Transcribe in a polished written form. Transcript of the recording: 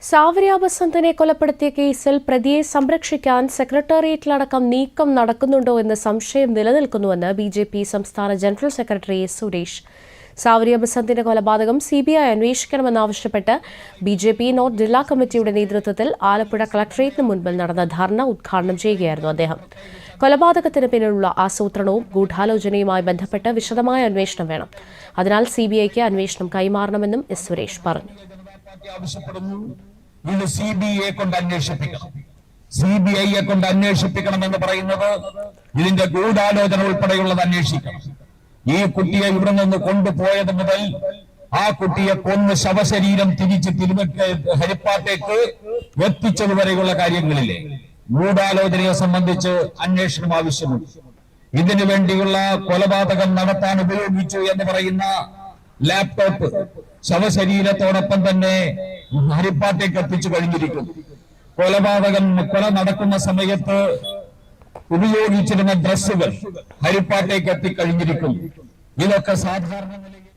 സാവരിയ ബസന്തിനെ കൊലപ്പെടുത്തിയ കേസിൽ പ്രതിയെ സംരക്ഷിക്കാൻ സെക്രട്ടേറിയറ്റിലടക്കം നീക്കം നടക്കുന്നുണ്ടോ എന്ന സംശയം നിലനിൽക്കുന്നുവെന്ന് ബിജെപി സംസ്ഥാന general secretary S Suresh. Savariya ബസന്തിന്റെ കൊലപാതകം സിബിഐ അന്വേഷിക്കണമെന്നാവശ്യപ്പെട്ട് ബിജെപി നോർത്ത് ജില്ലാ കമ്മിറ്റിയുടെ നേതൃത്വത്തിൽ ആലപ്പുഴ കളക്ടറേറ്റിന് മുൻപിൽ നടന്ന ധർണ ഉദ്ഘാടനം ചെയ്യുകയായിരുന്നു അദ്ദേഹം. കൊലപാതകത്തിന് പിന്നിലുള്ള ആസൂത്രണവും ഗൂഢാലോചനയുമായി ബന്ധപ്പെട്ട് വിശദമായ അന്വേഷണം വേണം. അതിനാൽ സിബിഐക്ക് അന്വേഷണം കൈമാറണമെന്നും എസ് സുരേഷ് പറഞ്ഞു. ഇത് സിബിഐയെ കൊണ്ട് അന്വേഷിപ്പിക്കണം. സിബിഐയെ കൊണ്ട് അന്വേഷിപ്പിക്കണം എന്ന് പറയുന്നത് ഇതിന്റെ ഗൂഢാലോചന ഉൾപ്പെടെയുള്ളത് അന്വേഷിക്കണം. ഈ കുട്ടിയെ ഇവിടെ നിന്ന് കൊണ്ടുപോയത് മുതൽ ആ കുട്ടിയെ കൊന്ന് ശവശരീരം തിരിച്ച് ഹരിപ്പാട്ടേക്ക് എത്തിച്ചതുവരെയുള്ള കാര്യങ്ങളിലെ ഗൂഢാലോചനയെ സംബന്ധിച്ച് അന്വേഷണം ആവശ്യമുണ്ട്. ഇതിനു വേണ്ടിയുള്ള കൊലപാതകം നടത്താൻ ഉപയോഗിച്ചു എന്ന് പറയുന്ന ലാപ്ടോപ്പ് ശവശരീരത്തോടൊപ്പം തന്നെ ഹരിപ്പാട്ടേക്ക് എത്തിച്ചു കഴിഞ്ഞിരിക്കുന്നു. കൊല നടക്കുന്ന സമയത്ത് ഉപയോഗിച്ചിരുന്ന ഡ്രസ്സുകൾ ഹരിപ്പാട്ടേക്ക് എത്തിക്കഴിഞ്ഞിരിക്കുന്നു. ഇതൊക്കെ സാധാരണ നിലയിൽ